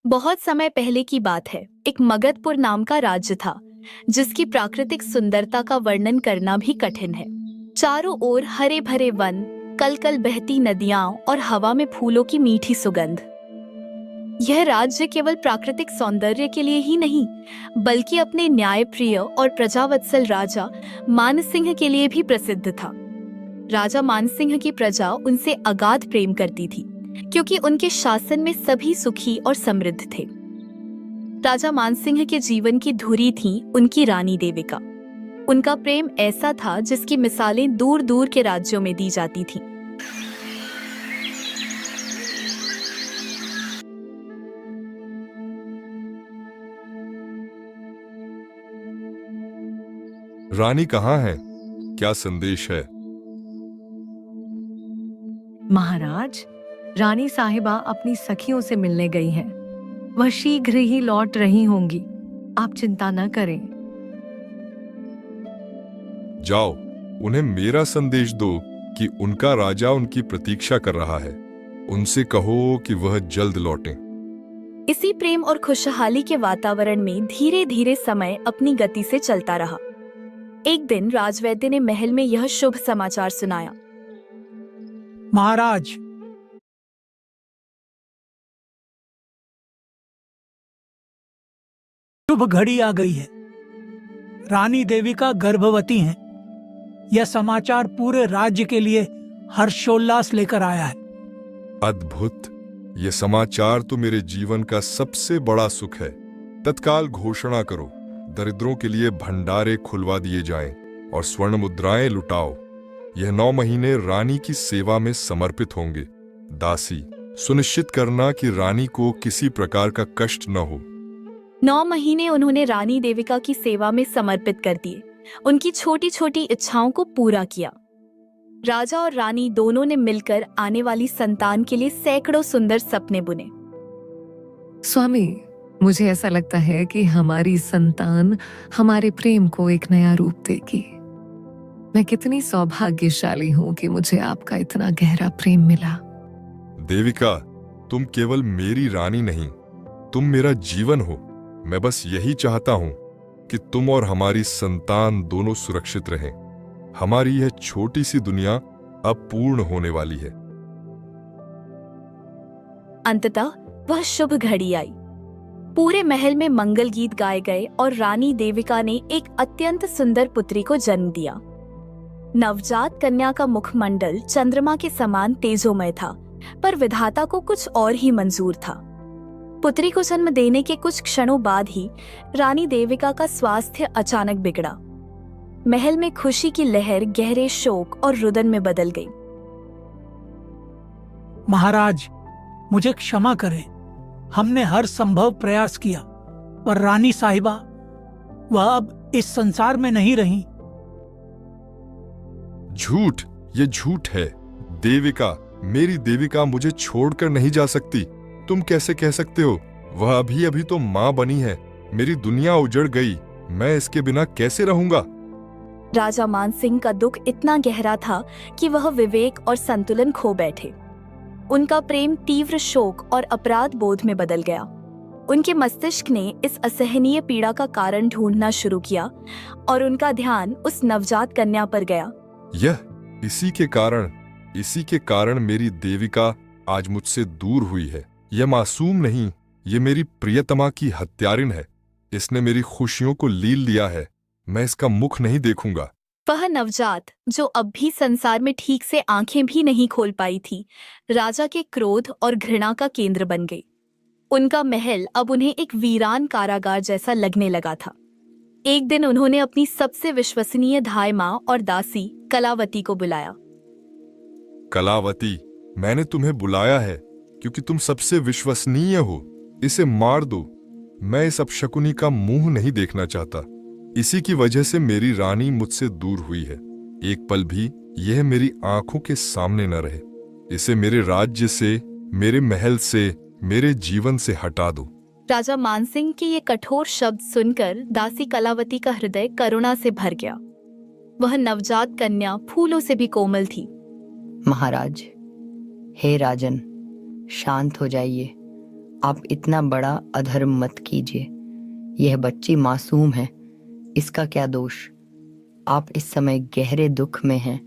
बहुत समय पहले की बात है। एक मगधपुर नाम का राज्य था, जिसकी प्राकृतिक सुंदरता का वर्णन करना भी कठिन है। चारों ओर हरे भरे वन, कल कल बहती नदियां और हवा में फूलों की मीठी सुगंध। यह राज्य केवल प्राकृतिक सौंदर्य के लिए ही नहीं, बल्कि अपने न्यायप्रिय और प्रजावत्सल राजा मानसिंह के लिए भी प्रसिद्ध था। राजा मानसिंह की प्रजा उनसे अगाध प्रेम करती थी, क्योंकि उनके शासन में सभी सुखी और समृद्ध थे। राजा मानसिंह के जीवन की धुरी थी उनकी रानी देविका। उनका प्रेम ऐसा था जिसकी मिसालें दूर दूर के राज्यों में दी जाती थीं। रानी कहाँ है? क्या संदेश है? महाराज, रानी साहिबा अपनी सखियों से मिलने गई हैं। वह शीघ्र ही लौट रही होंगी। आप चिंता न करें। जाओ, उन्हें मेरा संदेश दो कि उनका राजा उनकी प्रतीक्षा कर रहा है। उनसे कहो कि वह जल्द लौटें। इसी प्रेम और खुशहाली के वातावरण में धीरे धीरे समय अपनी गति से चलता रहा। एक दिन राजवैद्य ने महल में यह शुभ समाचार सुनाया। महाराज, शुभ घड़ी आ गई है। रानी देविका गर्भवती हैं। यह समाचार पूरे राज्य के लिए हर्षोल्लास लेकर आया है। अद्भुत! ये समाचार तो मेरे जीवन का सबसे बड़ा सुख है। तत्काल घोषणा करो, दरिद्रों के लिए भंडारे खुलवा दिए जाएं और स्वर्ण मुद्राएं लुटाओ। यह 9 महीने रानी की सेवा में समर्पित होंगे। दासी, सुनिश्चित करना कि रानी को किसी प्रकार का कष्ट न हो। 9 महीने उन्होंने रानी देविका की सेवा में समर्पित कर दिए। उनकी छोटी छोटी इच्छाओं को पूरा किया। राजा और रानी दोनों ने मिलकर आने वाली संतान के लिए सैकड़ों सुंदर सपने बुने। स्वामी, मुझे ऐसा लगता है कि हमारी संतान हमारे प्रेम को एक नया रूप देगी। मैं कितनी सौभाग्यशाली हूँ कि मुझे आपका इतना गहरा प्रेम मिला। देविका, तुम केवल मेरी रानी नहीं, तुम मेरा जीवन हो। मैं बस यही चाहता हूं कि तुम और हमारी संतान दोनों सुरक्षित रहें। हमारी यह छोटी सी दुनिया अब पूर्ण होने वाली है। अंततः वह शुभ घड़ी आई। पूरे महल में मंगल गीत गाए गए और रानी देविका ने एक अत्यंत सुंदर पुत्री को जन्म दिया। नवजात कन्या का मुखमंडल चंद्रमा के समान तेजोमय था, पर विधाता को कुछ और ही मंजूर था। पुत्री को जन्म देने के कुछ क्षणों बाद ही रानी देविका का स्वास्थ्य अचानक बिगड़ा। महल में खुशी की लहर गहरे शोक और रुदन में बदल गई। महाराज, मुझे क्षमा करें। हमने हर संभव प्रयास किया, पर रानी साहिबा वह अब इस संसार में नहीं रही। झूठ! ये झूठ है। देविका, मेरी देविका मुझे छोड़कर नहीं जा सकती। तुम कैसे कह सकते हो? वह अभी अभी तो मां बनी है। मेरी दुनिया उजड़ गई। मैं इसके बिना कैसे रहूंगा? राजा मानसिंह का दुख इतना गहरा था कि वह विवेक और संतुलन खो बैठे। उनका प्रेम तीव्र शोक और अपराध बोध में बदल गया। उनके मस्तिष्क ने इस असहनीय पीड़ा का कारण ढूंढना शुरू किया और उनका ध्यान उस नवजात कन्या पर गया। इसी के कारण मेरी देविका आज मुझसे दूर हुई है। यह मासूम नहीं, ये मेरी प्रियतमा की हत्यारिन है। इसने मेरी खुशियों को लील लिया है। मैं इसका मुख नहीं देखूंगा। वह नवजात, जो अब भी संसार में ठीक से आंखें भी नहीं खोल पाई थी, राजा के क्रोध और घृणा का केंद्र बन गई। उनका महल अब उन्हें एक वीरान कारागार जैसा लगने लगा था। एक दिन उन्होंने अपनी सबसे विश्वसनीय धाय मां और दासी कलावती को बुलाया। कलावती, मैंने तुम्हें बुलाया है क्योंकि तुम सबसे विश्वसनीय हो। इसे मार दो। मैं इस अपशकुनी का मुंह नहीं देखना चाहता। इसी की वजह से मेरी रानी मुझसे दूर हुई है। एक पल भी यह मेरी आंखों के सामने न रहे। इसे मेरे राज्य से, मेरे महल से, मेरे जीवन से हटा दो। राजा मानसिंह के ये कठोर शब्द सुनकर दासी कलावती का हृदय करुणा से भर गया। वह नवजात कन्या फूलों से भी कोमल थी। महाराज, हे राजन, शांत हो जाइए आप इतना बड़ा अधर्म मत कीजिए। यह बच्ची मासूम है, इसका क्या दोष। आप इस समय गहरे दुख में हैं,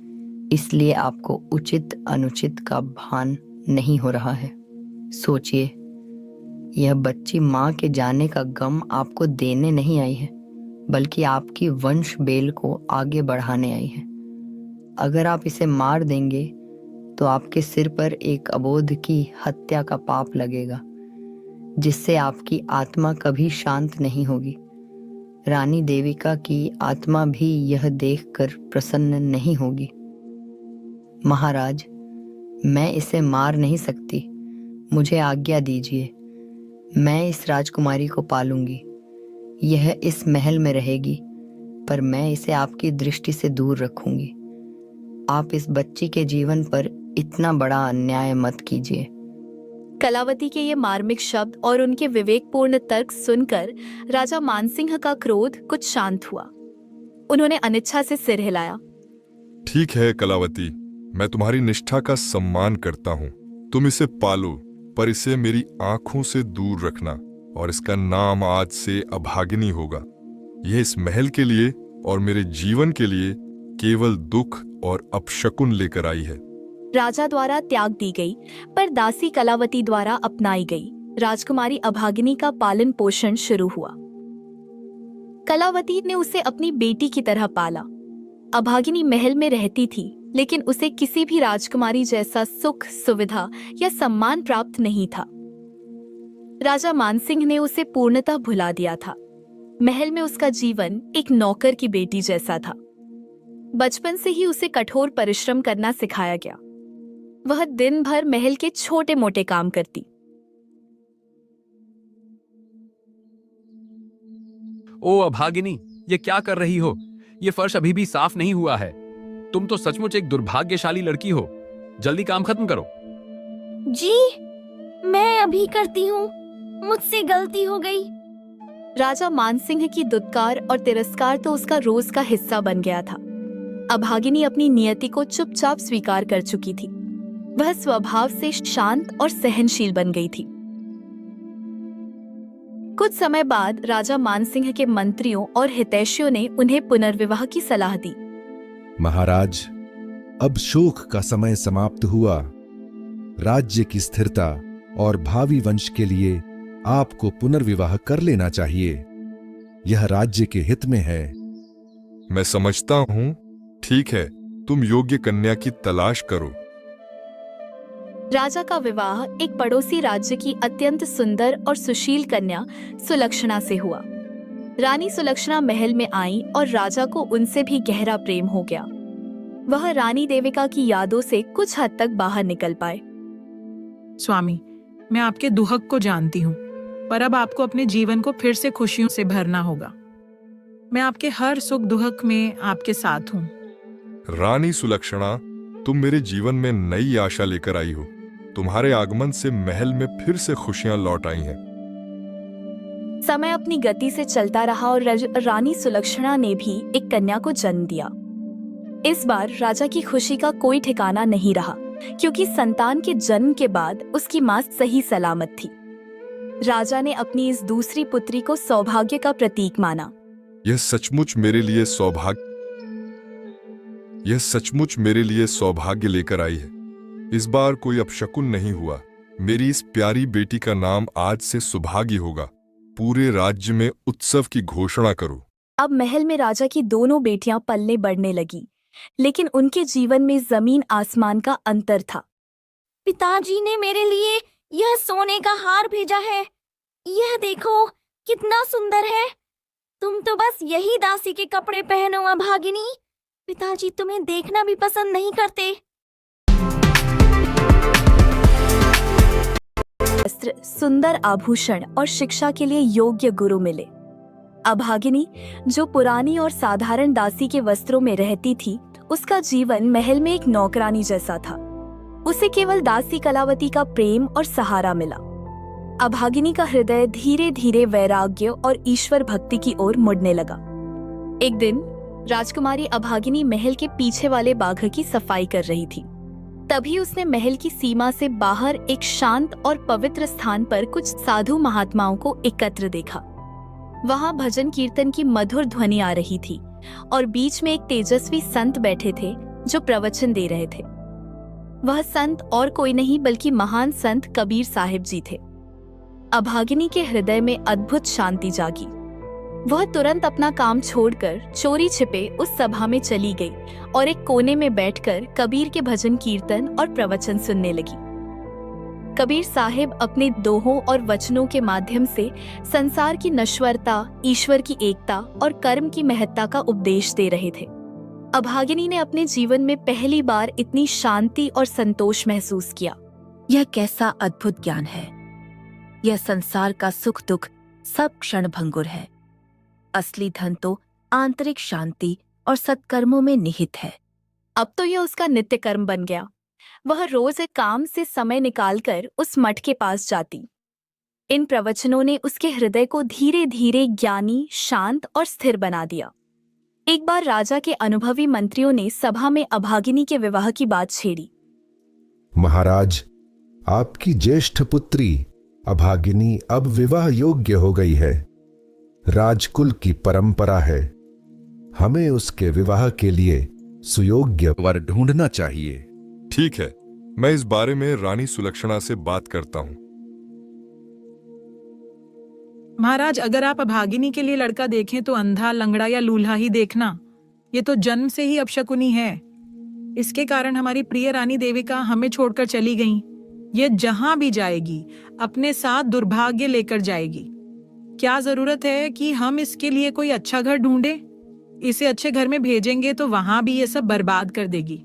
इसलिए आपको उचित अनुचित का भान नहीं हो रहा है। सोचिए, यह बच्ची माँ के जाने का गम आपको देने नहीं आई है, बल्कि आपकी वंश बेल को आगे बढ़ाने आई है। अगर आप इसे मार देंगे तो आपके सिर पर एक अबोध की हत्या का पाप लगेगा, जिससे आपकी आत्मा कभी शांत नहीं होगी। रानी देविका की आत्मा भी यह देखकर प्रसन्न नहीं होगी। महाराज, मैं इसे मार नहीं सकती, मुझे आज्ञा दीजिए। मैं इस राजकुमारी को पालूंगी। यह इस महल में रहेगी, पर मैं इसे आपकी दृष्टि से दूर रखूंगी। आप इस बच्ची के जीवन पर इतना बड़ा अन्याय मत कीजिए। कलावती के ये मार्मिक शब्द और उनके विवेकपूर्ण तर्क सुनकर राजा मानसिंह का क्रोध कुछ शांत हुआ। उन्होंने अनिच्छा से सिर हिलाया। ठीक है कलावती, मैं तुम्हारी निष्ठा का सम्मान करता हूँ। तुम इसे पालो, पर इसे मेरी आंखों से दूर रखना, और इसका नाम आज से अभागिनी होगा। यह इस महल के लिए और मेरे जीवन के लिए केवल दुख और अपशकुन लेकर आई है। राजा द्वारा त्याग दी गई, पर दासी कलावती द्वारा अपनाई गई राजकुमारी अभागिनी का पालन पोषण शुरू हुआ। कलावती ने उसे अपनी बेटी की तरह पाला। अभागिनी महल में रहती थी, लेकिन उसे किसी भी राजकुमारी जैसा सुख, सुविधा या सम्मान प्राप्त नहीं था। राजा मानसिंह ने उसे पूर्णतः भुला दिया था। महल में उसका जीवन एक नौकर की बेटी जैसा था। बचपन से ही उसे कठोर परिश्रम करना सिखाया गया। वह दिन भर महल के छोटे मोटे काम करती। ओ अभागिनी, ये क्या कर रही हो? ये फर्श अभी भी साफ नहीं हुआ है। तुम तो सचमुच एक दुर्भाग्यशाली लड़की हो। जल्दी काम खत्म करो। जी, मैं अभी करती हूँ, मुझसे गलती हो गई। राजा मानसिंह की दुत्कार और तिरस्कार तो उसका रोज का हिस्सा बन गया था। अभागिनी अपनी नियति को चुपचाप स्वीकार कर चुकी थी। वह स्वभाव से शांत और सहनशील बन गई थी। कुछ समय बाद राजा मानसिंह के मंत्रियों और हितैषियों ने उन्हें पुनर्विवाह की सलाह दी। महाराज, अब शोक का समय समाप्त हुआ। राज्य की स्थिरता और भावी वंश के लिए आपको पुनर्विवाह कर लेना चाहिए। यह राज्य के हित में है। मैं समझता हूँ। ठीक है, तुम योग्य कन्या की तलाश करो। राजा का विवाह एक पड़ोसी राज्य की अत्यंत सुंदर और सुशील कन्या सुलक्षणा से हुआ। रानी सुलक्षणा महल में आई और राजा को उनसे भी गहरा प्रेम हो गया। वह रानी देविका की यादों से कुछ हद तक बाहर निकल पाए। स्वामी, मैं आपके दुहक को जानती हूँ, पर अब आपको अपने जीवन को फिर से खुशियों से भरना होगा। मैं आपके हर सुख दुहक में आपके साथ हूँ। रानी सुलक्षणा, तुम मेरे जीवन में नई आशा लेकर आई हो। तुम्हारे आगमन से महल में फिर से खुशियां लौट आई हैं। समय अपनी गति से चलता रहा और रानी सुलक्षणा ने भी एक कन्या को जन्म दिया। इस बार राजा की खुशी का कोई ठिकाना नहीं रहा, क्योंकि संतान के जन्म के बाद उसकी मां सही सलामत थी। राजा ने अपनी इस दूसरी पुत्री को सौभाग्य का प्रतीक माना। यह सचमुच मेरे लिए सौभाग्य लेकर आई है। इस बार कोई अपशकुन नहीं हुआ। मेरी इस प्यारी बेटी का नाम आज से सुभागी होगा। पूरे राज्य में उत्सव की घोषणा करो। अब महल में राजा की दोनों बेटियां पलने बढ़ने लगी, लेकिन उनके जीवन में जमीन आसमान का अंतर था। पिताजी ने मेरे लिए यह सोने का हार भेजा है। यह देखो, कितना सुंदर है। तुम तो बस यही दासी के कपड़े पहनो अभागिनी। पिताजी तुम्हें देखना भी पसंद नहीं करते। वस्त्र, सुंदर आभूषण और शिक्षा के लिए योग्य गुरु मिले। अभागिनी, जो पुरानी और साधारण दासी के वस्त्रों में रहती थी, उसका जीवन महल में एक नौकरानी जैसा था। उसे केवल दासी कलावती का प्रेम और सहारा मिला। अभागिनी का हृदय धीरे धीरे वैराग्य और ईश्वर भक्ति की ओर मुड़ने लगा। एक दिन राजकुमारी अभागिनी महल के पीछे वाले बाग की सफाई कर रही थी। तभी उसने महल की सीमा से बाहर एक शांत और पवित्र स्थान पर कुछ साधु महात्माओं को एकत्र देखा। वहां भजन कीर्तन की मधुर ध्वनि आ रही थी और बीच में एक तेजस्वी संत बैठे थे जो प्रवचन दे रहे थे। वह संत और कोई नहीं बल्कि महान संत कबीर साहिब जी थे। अभागिनी के हृदय में अद्भुत शांति जागी। वह तुरंत अपना काम छोड़कर चोरी छिपे उस सभा में चली गई और एक कोने में बैठकर कबीर के भजन कीर्तन और प्रवचन सुनने लगी। कबीर साहिब अपने दोहों और वचनों के माध्यम से संसार की नश्वरता, ईश्वर की एकता और कर्म की महत्ता का उपदेश दे रहे थे। अभागिनी ने अपने जीवन में पहली बार इतनी शांति और संतोष महसूस किया। यह कैसा अद्भुत ज्ञान है। यह संसार का सुख दुख सब क्षण भंगुर है। असली धन तो आंतरिक शांति और सत्कर्मों में निहित है। अब तो यह उसका नित्य कर्म बन गया। वह रोज एक काम से समय निकालकर उस मठ के पास जाती। इन प्रवचनों ने उसके हृदय को धीरे धीरे ज्ञानी, शांत और स्थिर बना दिया। एक बार राजा के अनुभवी मंत्रियों ने सभा में अभागिनी के विवाह की बात छेड़ी। महाराज, आपकी ज्येष्ठ पुत्री अभागिनी अब विवाह योग्य हो गई है। राजकुल की परंपरा है, हमें उसके विवाह के लिए सुयोग्य वर ढूंढना चाहिए। ठीक है, मैं इस बारे में रानी सुलक्षणा से बात करता हूँ। महाराज, अगर आप अभागिनी के लिए लड़का देखें तो अंधा, लंगड़ा या लूल्हा ही देखना। ये तो जन्म से ही अपशकुनी है। इसके कारण हमारी प्रिय रानी देविका हमें छोड़कर चली गईं। ये जहां भी जाएगी अपने साथ दुर्भाग्य लेकर जाएगी। क्या जरूरत है कि हम इसके लिए कोई अच्छा घर ढूंढे? इसे अच्छे घर में भेजेंगे तो वहां भी ये सब बर्बाद कर देगी।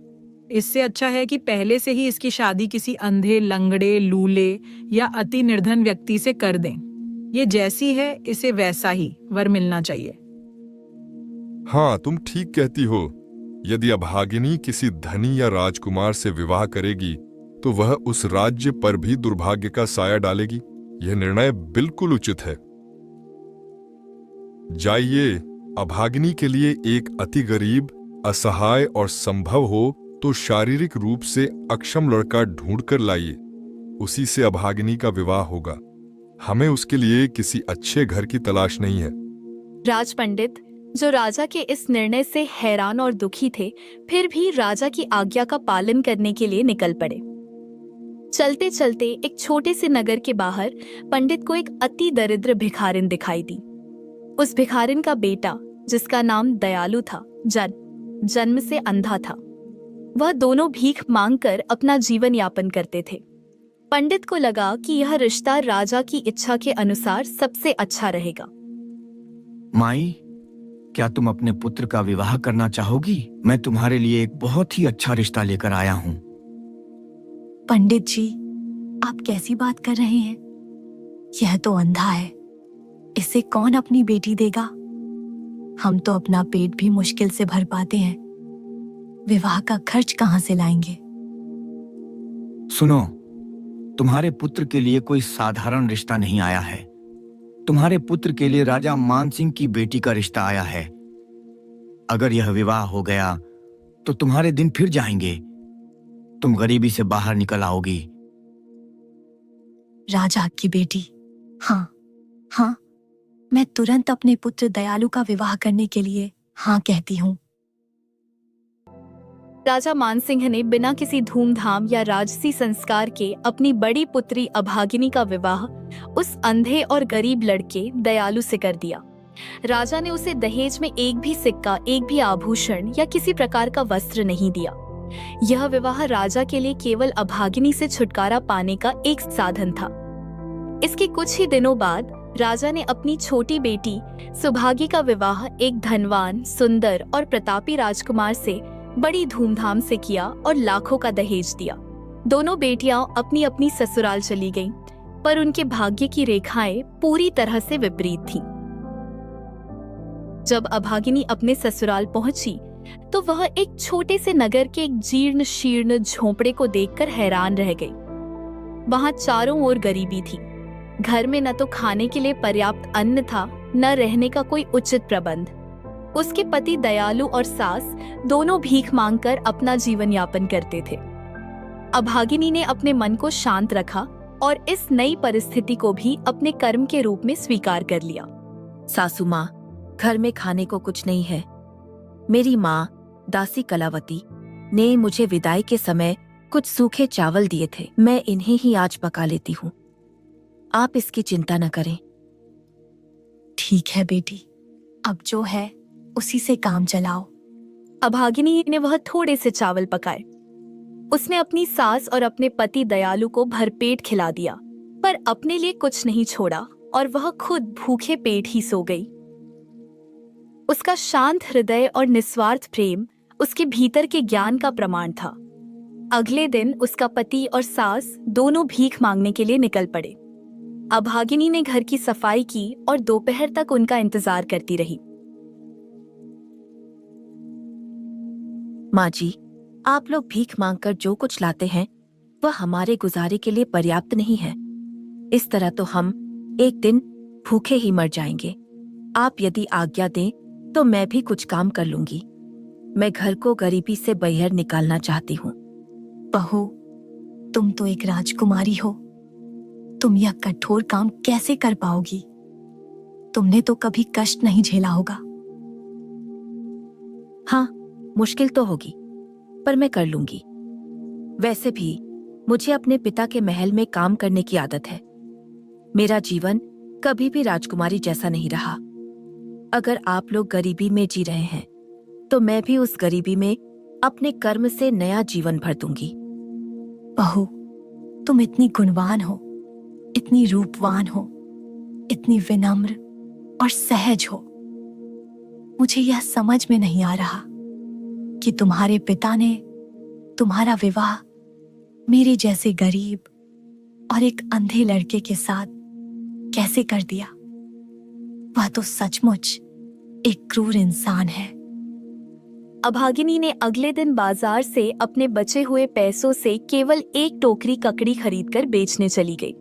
इससे अच्छा है कि पहले से ही इसकी शादी किसी अंधे, लंगड़े, लूले या अति निर्धन व्यक्ति से कर दें। ये जैसी है इसे वैसा ही वर मिलना चाहिए। हाँ, तुम ठीक कहती हो। यदि अभागिनी किसी धनी या राजकुमार से विवाह करेगी तो वह उस राज्य पर भी दुर्भाग्य का साया डालेगी। यह निर्णय बिल्कुल उचित है। जाइए, अभागिनी के लिए एक अति गरीब, असहाय और संभव हो तो शारीरिक रूप से अक्षम लड़का ढूंढकर लाइए। उसी से अभागिनी का विवाह होगा। हमें उसके लिए किसी अच्छे घर की तलाश नहीं है। राज पंडित, जो राजा के इस निर्णय से हैरान और दुखी थे, फिर भी राजा की आज्ञा का पालन करने के लिए निकल पड़े। चलते चलते एक छोटे से नगर के बाहर पंडित को एक अति दरिद्र भिखारिन दिखाई दी। उस भिखारिन का बेटा, जिसका नाम दयालु था, जन्म से अंधा था। वह दोनों भीख मांगकर अपना जीवन यापन करते थे। पंडित को लगा कि यह रिश्ता राजा की इच्छा के अनुसार सबसे अच्छा रहेगा। माई, क्या तुम अपने पुत्र का विवाह करना चाहोगी? मैं तुम्हारे लिए एक बहुत ही अच्छा रिश्ता लेकर आया हूँ। पंडित जी, आप कैसी बात कर रहे हैं? यह तो अंधा है। इसे कौन अपनी बेटी देगा? हम तो अपना पेट भी मुश्किल से भर पाते हैं। विवाह का खर्च कहाँ से लाएंगे? सुनो, तुम्हारे पुत्र के लिए कोई साधारण रिश्ता नहीं आया है। तुम्हारे पुत्र के लिए राजा मानसिंह की बेटी का रिश्ता आया है। अगर यह विवाह हो गया तो तुम्हारे दिन फिर जाएंगे। तुम गरीबी से बाहर निकल आओगी। राजा की बेटी? हाँ, मैं तुरंत अपने पुत्र दयालु का विवाह करने के लिए हाँ कहती हूँ। राजा मानसिंह ने बिना किसी धूमधाम या राजसी संस्कार के अपनी बड़ी पुत्री अभागिनी का विवाह उस अंधे और गरीब लड़के दयालु से कर दिया। राजा ने उसे दहेज में एक भी सिक्का, एक भी आभूषण या किसी प्रकार का वस्त्र नहीं दिया। यह विवाह राजा के लिए केवल अभागिनी से छुटकारा पाने का एक साधन था। इसके कुछ ही दिनों बाद राजा ने अपनी छोटी बेटी सुभागी का विवाह एक धनवान, सुंदर और प्रतापी राजकुमार से बड़ी धूमधाम से किया और लाखों का दहेज दिया। दोनों बेटियां अपनी अपनी ससुराल चली गईं, पर उनके भाग्य की रेखाएं पूरी तरह से विपरीत थीं। जब अभागिनी अपने ससुराल पहुंची तो वह एक छोटे से नगर के एक जीर्ण शीर्ण झोंपड़े को देखकर हैरान रह गई। वहां चारों ओर गरीबी थी। घर में न तो खाने के लिए पर्याप्त अन्न था, न रहने का कोई उचित प्रबंध। उसके पति दयालु और सास दोनों भीख मांगकर अपना जीवन यापन करते थे। अभागिनी ने अपने मन को शांत रखा और इस नई परिस्थिति को भी अपने कर्म के रूप में स्वीकार कर लिया। सासू माँ, घर में खाने को कुछ नहीं है। मेरी माँ दासी कलावती ने मुझे विदाई के समय कुछ सूखे चावल दिए थे, मैं इन्हें ही आज पका लेती हूँ। आप इसकी चिंता न करें। ठीक है बेटी, अब जो है उसी से काम चलाओ। अभागिनी ने वह थोड़े से चावल पकाए। उसने अपनी सास और अपने पति दयालु को भरपेट खिला दिया, पर अपने लिए कुछ नहीं छोड़ा और वह खुद भूखे पेट ही सो गई। उसका शांत हृदय और निस्वार्थ प्रेम उसके भीतर के ज्ञान का प्रमाण था। अगले दिन उसका पति और सास दोनों भीख मांगने के लिए निकल पड़े। अभागिनी ने घर की सफाई की और दोपहर तक उनका इंतजार करती रही। माँ जी, आप लोग भीख मांगकर जो कुछ लाते हैं वह हमारे गुजारे के लिए पर्याप्त नहीं है। इस तरह तो हम एक दिन भूखे ही मर जाएंगे। आप यदि आज्ञा दें तो मैं भी कुछ काम कर लूंगी। मैं घर को गरीबी से बाहर निकालना चाहती हूँ। बहू, तुम तो एक राजकुमारी हो, तुम यह कठोर काम कैसे कर पाओगी? तुमने तो कभी कष्ट नहीं झेला होगा। हाँ, मुश्किल तो होगी, पर मैं कर लूंगी। वैसे भी मुझे अपने पिता के महल में काम करने की आदत है। मेरा जीवन कभी भी राजकुमारी जैसा नहीं रहा। अगर आप लोग गरीबी में जी रहे हैं तो मैं भी उस गरीबी में अपने कर्म से नया जीवन भर दूंगी। बहू, तुम इतनी गुणवान हो, इतनी रूपवान हो, इतनी विनम्र और सहज हो। मुझे यह समझ में नहीं आ रहा कि तुम्हारे पिता ने तुम्हारा विवाह मेरे जैसे गरीब और एक अंधे लड़के के साथ कैसे कर दिया। वह तो सचमुच एक क्रूर इंसान है। अभागिनी ने अगले दिन बाजार से अपने बचे हुए पैसों से केवल एक टोकरी ककड़ी खरीदकर बेचने चली गई।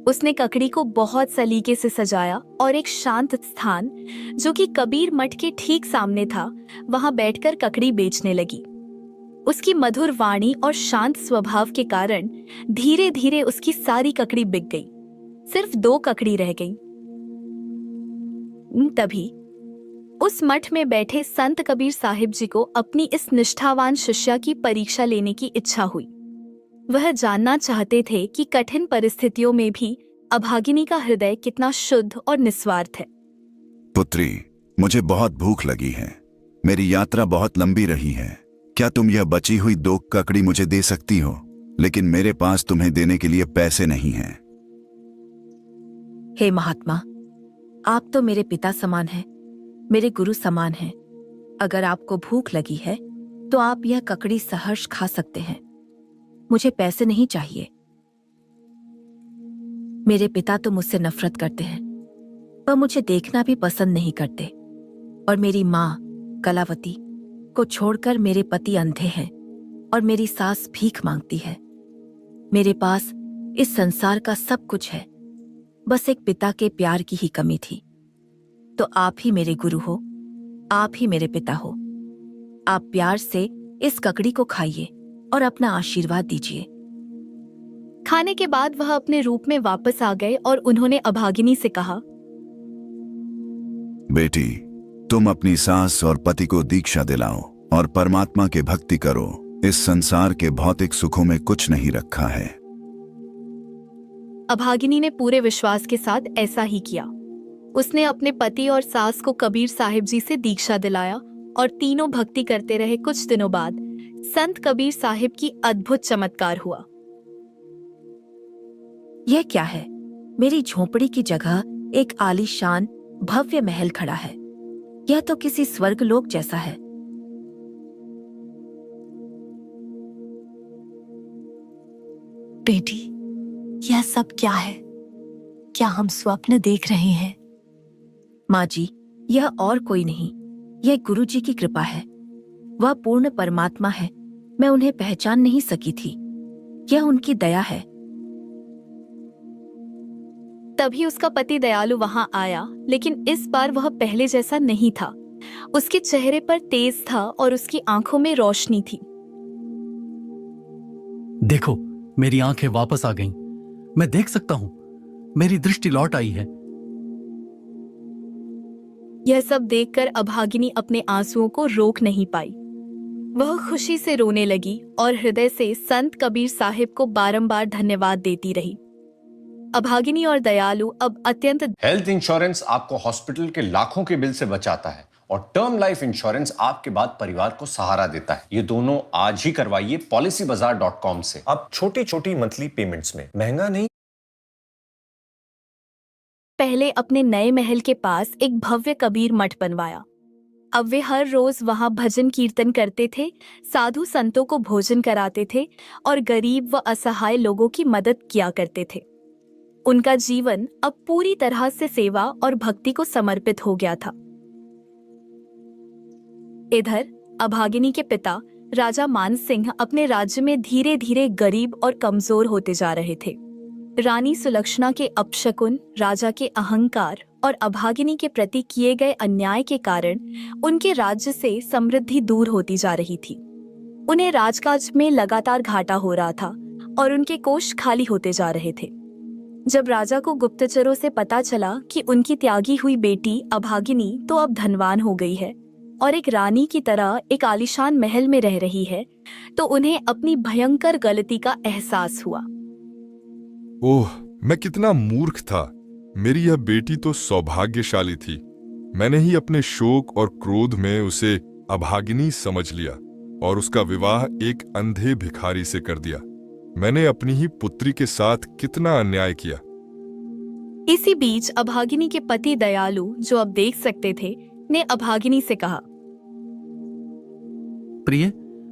उसने ककड़ी को बहुत सलीके से सजाया और एक शांत स्थान, जो कि कबीर मठ के ठीक सामने था, वहां बैठकर ककड़ी बेचने लगी। उसकी मधुर वाणी और शांत स्वभाव के कारण धीरे धीरे उसकी सारी ककड़ी बिक गई। सिर्फ 2 ककड़ी रह गई। तभी उस मठ में बैठे संत कबीर साहिब जी को अपनी इस निष्ठावान शिष्या की परीक्षा लेने की इच्छा हुई। वह जानना चाहते थे कि कठिन परिस्थितियों में भी अभागिनी का हृदय कितना शुद्ध और निस्वार्थ है। पुत्री, मुझे बहुत भूख लगी है। मेरी यात्रा बहुत लंबी रही है। क्या तुम यह बची हुई 2 ककड़ी मुझे दे सकती हो? लेकिन मेरे पास तुम्हें देने के लिए पैसे नहीं हैं। हे महात्मा, आप तो मेरे पिता समान हैं, मेरे गुरु समान हैं। अगर आपको भूख लगी है तो आप यह ककड़ी सहर्ष खा सकते हैं। मुझे पैसे नहीं चाहिए। मेरे पिता तो मुझसे नफरत करते हैं, वह मुझे देखना भी पसंद नहीं करते। और मेरी माँ कलावती को छोड़कर मेरे पति अंधे हैं और मेरी सास भीख मांगती है। मेरे पास इस संसार का सब कुछ है, बस एक पिता के प्यार की ही कमी थी। तो आप ही मेरे गुरु हो, आप ही मेरे पिता हो। आप प्यार से इस ककड़ी को खाइए और अपना आशीर्वाद दीजिए। खाने के बाद वह अपने रूप में वापस आ गए और उन्होंने अभागिनी से कहा, बेटी, तुम अपनी सास और पति को दीक्षा दिलाओ और परमात्मा के भक्ति करो। इस संसार के भौतिक सुखों में कुछ नहीं रखा है। अभागिनी ने पूरे विश्वास के साथ ऐसा ही किया। उसने अपने पति और सास को कबीर साहिब जी से दीक्षा दिलाया और तीनों भक्ति करते रहे। कुछ दिनों बाद संत कबीर साहिब की अद्भुत चमत्कार हुआ। यह क्या है? मेरी झोपड़ी की जगह एक आलीशान भव्य महल खड़ा है। यह तो किसी स्वर्गलोक जैसा है। बेटी, यह सब क्या है? क्या हम स्वप्न देख रहे हैं? माँ जी, यह और कोई नहीं, यह गुरु जी की कृपा है। वह पूर्ण परमात्मा है। मैं उन्हें पहचान नहीं सकी थी। यह उनकी दया है। तभी उसका पति दयालु वहां आया, लेकिन इस बार वह पहले जैसा नहीं था। उसके चेहरे पर तेज था और उसकी आंखों में रोशनी थी। देखो, मेरी आंखें वापस आ गईं। मैं देख सकता हूं, मेरी दृष्टि लौट आई है। यह सब देखकर अभागिनी अपने आंसुओं को रोक नहीं पाई। वह खुशी से रोने लगी और हृदय से संत कबीर साहिब को बारंबार धन्यवाद देती रही। अभागिनी और दयालु अब अत्यंत हेल्थ इंश्योरेंस आपको हॉस्पिटल के लाखों के बिल से बचाता है और टर्म लाइफ इंश्योरेंस आपके बाद परिवार को सहारा देता है। ये दोनों आज ही करवाइए policybazaar.com से। अब छोटी छोटी मंथली पेमेंट्स में, महंगा नहीं। पहले अपने नए महल के पास एक भव्य कबीर मठ बनवाया। अब वे हर रोज वहां भजन कीर्तन करते थे, साधु संतों को भोजन कराते थे और गरीब व असहाय लोगों की मदद किया करते थे। उनका जीवन अब पूरी तरह से सेवा और भक्ति को समर्पित हो गया था। इधर अभागिनी के पिता राजा मानसिंह अपने राज्य में धीरे धीरे गरीब और कमजोर होते जा रहे थे। रानी सुलक्षणा के अपशकुन, राजा के अहंकार और अभागिनी के प्रति किए गए अन्याय के कारण उनके राज्य से समृद्धि दूर होती जा रही थी। उन्हें राजकाज में लगातार घाटा हो रहा था और उनके कोष खाली होते जा रहे थे। जब राजा को गुप्तचरों से पता चला कि उनकी त्यागी हुई बेटी अभागिनी तो अब धनवान हो गई है और एक रानी की तरह एक आलीशान महल में रह रही है, तो उन्हें अपनी भयंकर गलती का एहसास हुआ। ओह, मैं कितना मूर्ख था। मेरी यह बेटी तो सौभाग्यशाली थी। मैंने ही अपने शोक और क्रोध में उसे अभागिनी समझ लिया और उसका विवाह एक अंधे भिखारी से कर दिया। मैंने अपनी ही पुत्री के साथ कितना अन्याय किया। इसी बीच अभागिनी के पति दयालु, जो अब देख सकते थे, ने अभागिनी से कहा, प्रिय,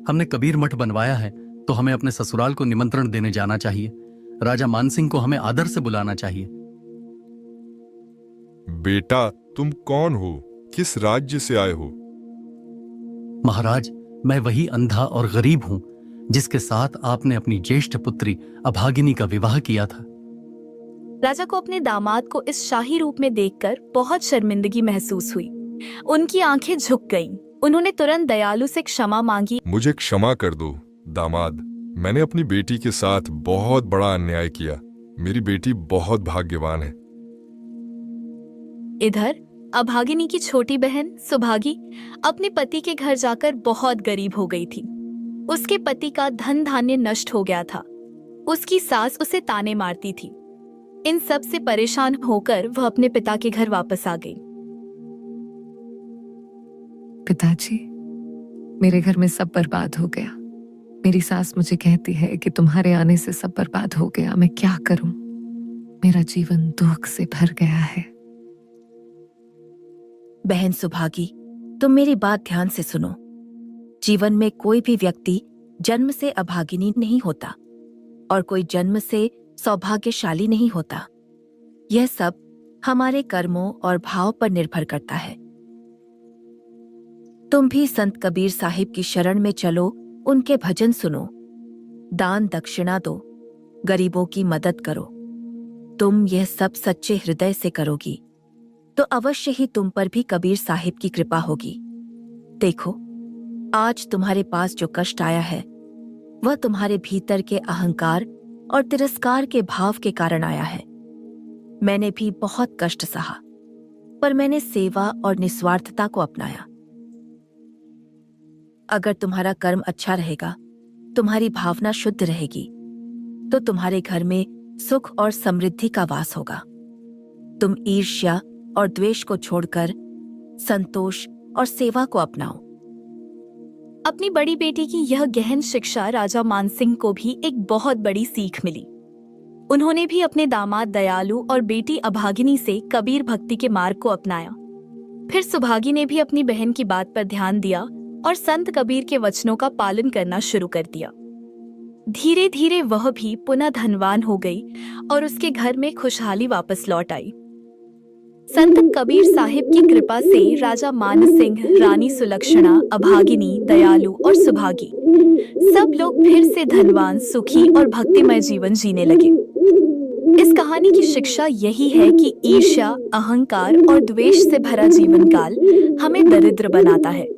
हमने कबीर मठ बनवाया है तो हमें अपने ससुराल को निमंत्रण देने जाना चाहिए। राजा मानसिंह को हमें आदर से बुलाना चाहिए। बेटा, तुम कौन हो? किस राज्य से आए हो? महाराज, मैं वही अंधा और गरीब हूं जिसके साथ आपने अपनी ज्येष्ठ पुत्री अभागिनी का विवाह किया था। राजा को अपने दामाद को इस शाही रूप में देखकर बहुत शर्मिंदगी महसूस हुई। उनकी आंखें झुक गईं। उन्होंने तुरंत दयालु से क्षमा मांगी। मुझे क्षमा कर दो दामाद, मैंने अपनी बेटी के साथ बहुत बड़ा अन्याय किया। मेरी बेटी बहुत भाग्यवान है। इधर अभागिनी की छोटी बहन सुभागी अपने पति के घर जाकर बहुत गरीब हो गई थी। उसके पति का धन धान्य नष्ट हो गया था। उसकी सास उसे ताने मारती थी। इन सब से परेशान होकर वह अपने पिता के घर वापस आ गई। पिताजी, मेरे घर में सब बर्बाद हो गया। मेरी सास मुझे कहती है कि तुम्हारे आने से सब बर्बाद हो गया। मैं क्या करूं? मेरा जीवन दुख से भर गया है। बहन सुभागी, तुम मेरी बात ध्यान से सुनो। जीवन में कोई भी व्यक्ति जन्म से अभागिनी नहीं होता और कोई जन्म से सौभाग्यशाली नहीं होता। यह सब हमारे कर्मों और भाव पर निर्भर करता है। तुम भी संत कबीर साहिब की शरण में चलो, उनके भजन सुनो, दान दक्षिणा दो, गरीबों की मदद करो। तुम यह सब सच्चे हृदय से करोगी तो अवश्य ही तुम पर भी कबीर साहिब की कृपा होगी। देखो, आज तुम्हारे पास जो कष्ट आया है वह तुम्हारे भीतर के अहंकार और तिरस्कार के भाव के कारण आया है। मैंने भी बहुत कष्ट सहा, पर मैंने सेवा और निस्वार्थता को अपनाया। अगर तुम्हारा कर्म अच्छा रहेगा, तुम्हारी भावना शुद्ध रहेगी, तो तुम्हारे घर में सुख और समृद्धि का वास होगा। तुम ईर्ष्या और द्वेष को छोड़कर संतोष और सेवा को अपनाओ। अपनी बड़ी बेटी की यह गहन शिक्षा राजा मानसिंह को भी एक बहुत बड़ी सीख मिली। उन्होंने भी अपने दामाद दयालु और बेटी अभागिनी से कबीर भक्ति के मार्ग को अपनाया। फिर सुभागी ने भी अपनी बहन की बात पर ध्यान दिया और संत कबीर के वचनों का पालन करना शुरू कर दिया। धीरे धीरे वह भी पुनः धनवान हो गई और उसके घर में खुशहाली वापस लौट आई। संत कबीर साहिब की कृपा से राजा मानसिंह, रानी सुलक्षणा, अभागिनी, दयालु और सुभागी सब लोग फिर से धनवान, सुखी और भक्तिमय जीवन जीने लगे। इस कहानी की शिक्षा यही है कि ईर्ष्या, अहंकार और द्वेष से भरा जीवन काल हमें दरिद्र बनाता है।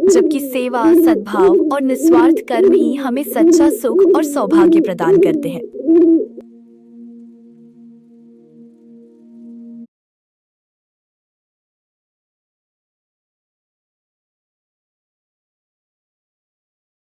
जबकि सेवा, सद्भाव और निस्वार्थ कर्म ही हमें सच्चा सुख और सौभाग्य प्रदान करते हैं।